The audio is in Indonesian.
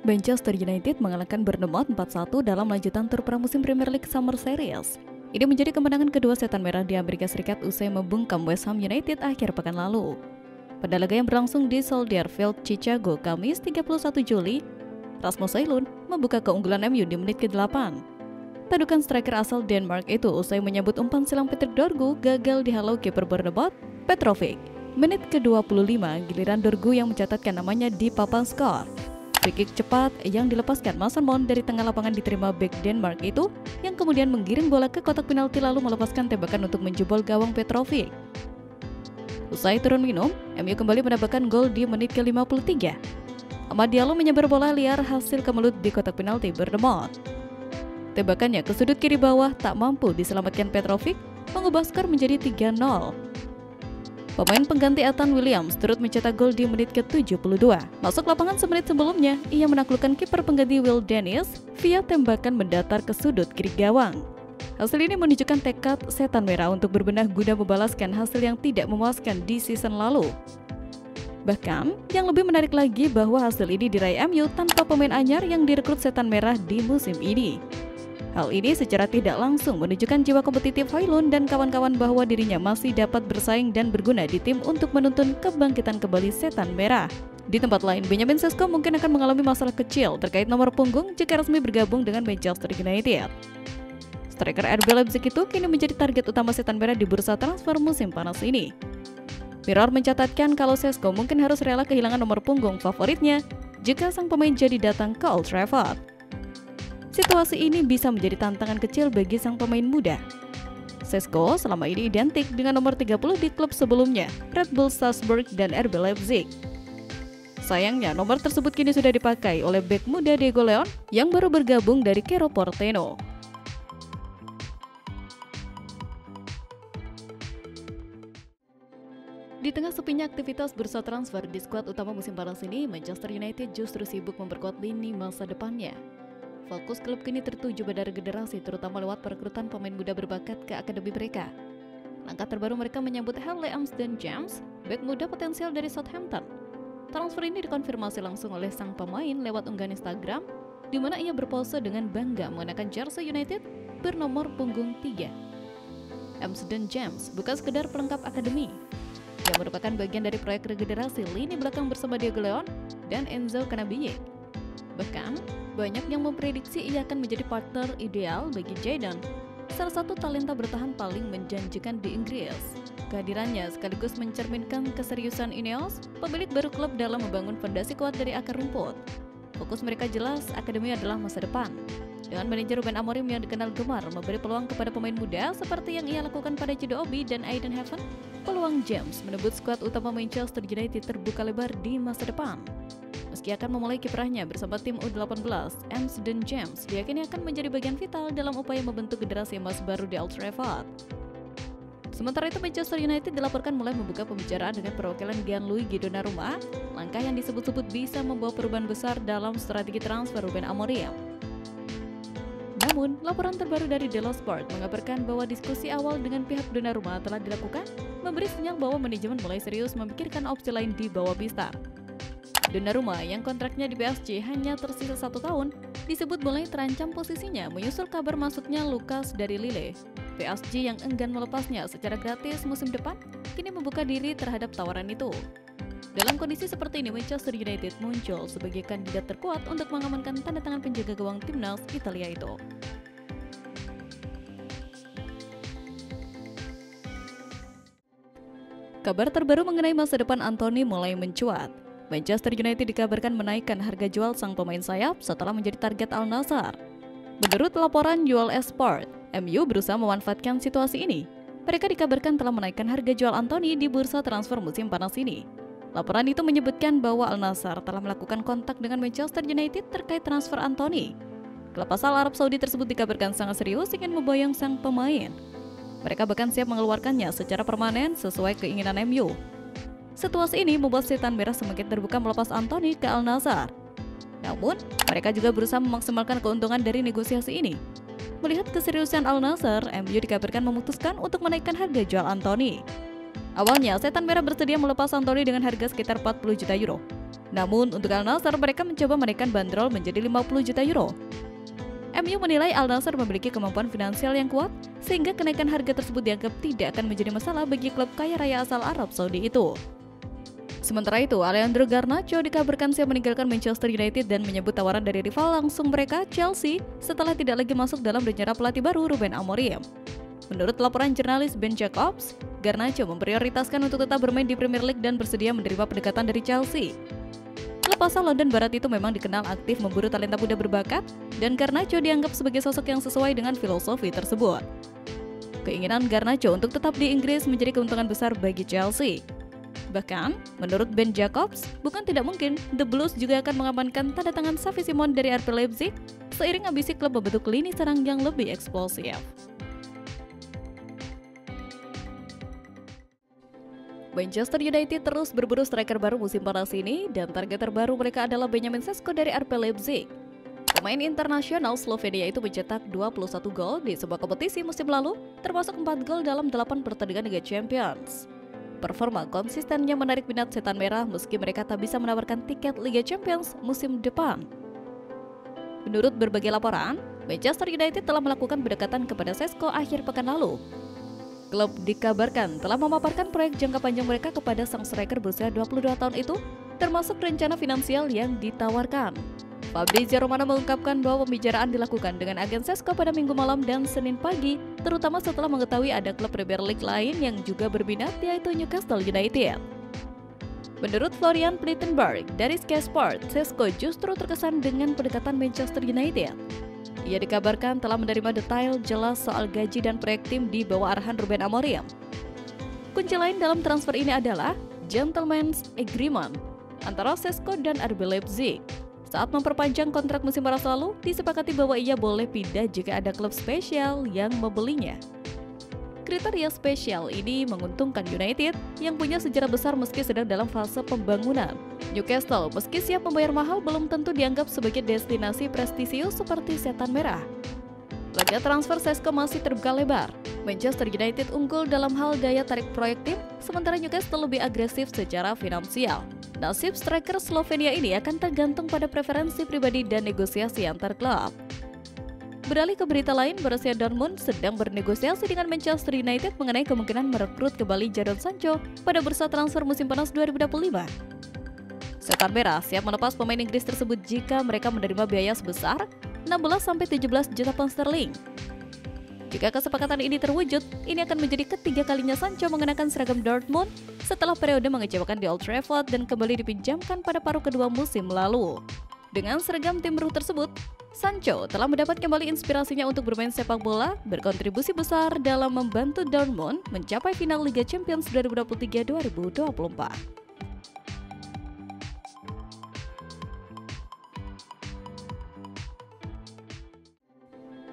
Manchester United mengalahkan Bournemouth 4-1 dalam lanjutan tur pramusim Premier League Summer Series. Ini menjadi kemenangan kedua setan merah di Amerika Serikat usai membungkam West Ham United akhir pekan lalu. Pada laga yang berlangsung di Soldier Field, Chicago, Kamis 31 Juli, Rasmus Højlund membuka keunggulan MU di menit ke-8. Tadukan striker asal Denmark itu usai menyambut umpan silang Peter Dorgu gagal dihalau kiper Bournemouth, Petrovic. Menit ke-25, giliran Dorgu yang mencatatkan namanya di papan skor. Free kick cepat yang dilepaskan Mason Mount dari tengah lapangan diterima bek Denmark itu, yang kemudian menggiring bola ke kotak penalti lalu melepaskan tembakan untuk menjebol gawang Petrovic. Usai turun minum, MU kembali mendapatkan gol di menit ke-53. Amad Diallo menyebar bola liar hasil kemelut di kotak penalti Bournemouth. Tembakannya ke sudut kiri bawah tak mampu diselamatkan Petrovic, mengubah skor menjadi 3-0. Pemain pengganti Ethan Williams turut mencetak gol di menit ke-72. Masuk lapangan semenit sebelumnya, ia menaklukkan kiper pengganti Will Dennis via tembakan mendatar ke sudut kiri gawang. Hasil ini menunjukkan tekad setan merah untuk berbenah guna membalaskan hasil yang tidak memuaskan di season lalu. Bahkan, yang lebih menarik lagi bahwa hasil ini diraih MU tanpa pemain anyar yang direkrut setan merah di musim ini. Hal ini secara tidak langsung menunjukkan jiwa kompetitif Højlund dan kawan-kawan bahwa dirinya masih dapat bersaing dan berguna di tim untuk menuntun kebangkitan kembali setan merah. Di tempat lain, Benjamin Sesko mungkin akan mengalami masalah kecil terkait nomor punggung jika resmi bergabung dengan Manchester United. Striker RB Leipzig itu kini menjadi target utama setan merah di bursa transfer musim panas ini. Mirror mencatatkan kalau Sesko mungkin harus rela kehilangan nomor punggung favoritnya jika sang pemain jadi datang ke Old Trafford. Situasi ini bisa menjadi tantangan kecil bagi sang pemain muda. Sesko selama ini identik dengan nomor 30 di klub sebelumnya, Red Bull Salzburg dan RB Leipzig. Sayangnya, nomor tersebut kini sudah dipakai oleh bek muda Diego Leon yang baru bergabung dari Cerro Porteño. Di tengah sepinya aktivitas bursa transfer di skuad utama musim panas ini, Manchester United justru sibuk memperkuat lini masa depannya. Fokus klub kini tertuju pada regenerasi, terutama lewat perekrutan pemain muda berbakat ke akademi mereka. Langkah terbaru mereka menyambut Harley Amsden-James, bek muda potensial dari Southampton. Transfer ini dikonfirmasi langsung oleh sang pemain lewat unggahan Instagram, di mana ia berpose dengan bangga mengenakan jersey United bernomor punggung 3. Amsden-James bukan sekedar pelengkap akademi, yang merupakan bagian dari proyek regenerasi lini belakang bersama Diego Leon dan Enzo Cannavini. Bahkan, banyak yang memprediksi ia akan menjadi partner ideal bagi Jadon, salah satu talenta bertahan paling menjanjikan di Inggris. Kehadirannya sekaligus mencerminkan keseriusan Ineos, pemilik baru klub dalam membangun fondasi kuat dari akar rumput. Fokus mereka jelas, akademi adalah masa depan. Dengan manajer Ruben Amorim yang dikenal gemar memberi peluang kepada pemain muda seperti yang ia lakukan pada Jude Obi dan Aiden Heaven, peluang James menebut skuad utama Manchester United terbuka lebar di masa depan. Meski akan memulai kiprahnya bersama tim U18, Amsden-James diyakini akan menjadi bagian vital dalam upaya membentuk generasi emas baru di Old Trafford. Sementara itu, Manchester United dilaporkan mulai membuka pembicaraan dengan perwakilan Gianluigi Donnarumma, langkah yang disebut-sebut bisa membawa perubahan besar dalam strategi transfer Ruben Amorim. Namun, laporan terbaru dari Delo Sport mengabarkan bahwa diskusi awal dengan pihak Donnarumma telah dilakukan, memberi sinyal bahwa manajemen mulai serius memikirkan opsi lain di bawah Bista. Donnarumma yang kontraknya di PSG hanya tersisa 1 tahun, disebut mulai terancam posisinya menyusul kabar masuknya Lucas dari Lille. PSG yang enggan melepasnya secara gratis musim depan, kini membuka diri terhadap tawaran itu. Dalam kondisi seperti ini, Manchester United muncul sebagai kandidat terkuat untuk mengamankan tanda tangan penjaga gawang timnas Italia itu. Kabar terbaru mengenai masa depan Anthony mulai mencuat. Manchester United dikabarkan menaikkan harga jual sang pemain sayap setelah menjadi target Al Nassr. Menurut laporan Jual Sport, MU berusaha memanfaatkan situasi ini. Mereka dikabarkan telah menaikkan harga jual Anthony di bursa transfer musim panas ini. Laporan itu menyebutkan bahwa Al Nassr telah melakukan kontak dengan Manchester United terkait transfer Anthony. Klub asal Arab Saudi tersebut dikabarkan sangat serius ingin memboyong sang pemain. Mereka bahkan siap mengeluarkannya secara permanen sesuai keinginan MU. Situasi ini membuat setan merah semakin terbuka melepas Anthony ke Al Nassr. Namun, mereka juga berusaha memaksimalkan keuntungan dari negosiasi ini. Melihat keseriusan Al Nassr, MU dikabarkan memutuskan untuk menaikkan harga jual Anthony. Awalnya, setan merah bersedia melepas Anthony dengan harga sekitar 40 juta euro. Namun untuk Al Nassr mereka mencoba menaikkan bandrol menjadi 50 juta euro. MU menilai Al Nassr memiliki kemampuan finansial yang kuat sehingga kenaikan harga tersebut dianggap tidak akan menjadi masalah bagi klub kaya raya asal Arab Saudi itu. Sementara itu, Alejandro Garnacho dikabarkan siap meninggalkan Manchester United dan menyebut tawaran dari rival langsung mereka, Chelsea, setelah tidak lagi masuk dalam rencana pelatih baru Ruben Amorim. Menurut laporan jurnalis Ben Jacobs, Garnacho memprioritaskan untuk tetap bermain di Premier League dan bersedia menerima pendekatan dari Chelsea. Klub asal London Barat itu memang dikenal aktif memburu talenta muda berbakat, dan Garnacho dianggap sebagai sosok yang sesuai dengan filosofi tersebut. Keinginan Garnacho untuk tetap di Inggris menjadi keuntungan besar bagi Chelsea. Bahkan, menurut Ben Jacobs, bukan tidak mungkin The Blues juga akan mengamankan tanda tangan Xavi Simons dari RB Leipzig seiring ambisi klub membentuk lini serang yang lebih eksplosif. Manchester United terus berburu striker baru musim panas ini dan target terbaru mereka adalah Benjamin Sesko dari RB Leipzig. Pemain internasional Slovenia itu mencetak 21 gol di sebuah kompetisi musim lalu, termasuk 4 gol dalam 8 pertandingan Liga Champions. Performa konsistennya menarik minat Setan Merah meski mereka tak bisa menawarkan tiket Liga Champions musim depan. Menurut berbagai laporan, Manchester United telah melakukan pendekatan kepada Sesko akhir pekan lalu. Klub dikabarkan telah memaparkan proyek jangka panjang mereka kepada sang striker berusia 22 tahun itu, termasuk rencana finansial yang ditawarkan. Fabrizio Romano mengungkapkan bahwa pembicaraan dilakukan dengan agen Sesko pada Minggu malam dan Senin pagi, terutama setelah mengetahui ada klub Premier League lain yang juga berminat, yaitu Newcastle United. Menurut Florian Plettenberg dari Sky Sport, Sesko justru terkesan dengan pendekatan Manchester United. Ia dikabarkan telah menerima detail jelas soal gaji dan proyek tim di bawah arahan Ruben Amorim. Kunci lain dalam transfer ini adalah gentleman's agreement antara Sesko dan RB Leipzig. Saat memperpanjang kontrak musim panas lalu, disepakati bahwa ia boleh pindah jika ada klub spesial yang membelinya. Kriteria spesial ini menguntungkan United yang punya sejarah besar meski sedang dalam fase pembangunan. Newcastle meski siap membayar mahal belum tentu dianggap sebagai destinasi prestisius seperti Setan Merah. Laga transfer Sesko masih terbuka lebar. Manchester United unggul dalam hal daya tarik proyek tim, sementara Newcastle lebih agresif secara finansial. Nasib striker Slovenia ini akan tergantung pada preferensi pribadi dan negosiasi antar klub. Beralih ke berita lain, Borussia Dortmund sedang bernegosiasi dengan Manchester United mengenai kemungkinan merekrut kembali Jadon Sancho pada bursa transfer musim panas 2025. Setan Merah siap melepas pemain Inggris tersebut jika mereka menerima biaya sebesar 16-17 juta pound sterling. Jika kesepakatan ini terwujud, ini akan menjadi ketiga kalinya Sancho mengenakan seragam Dortmund setelah periode mengecewakan di Old Trafford dan kembali dipinjamkan pada paruh kedua musim lalu. Dengan seragam tim biru tersebut, Sancho telah mendapat kembali inspirasinya untuk bermain sepak bola, berkontribusi besar dalam membantu Dortmund mencapai final Liga Champions 2023-2024.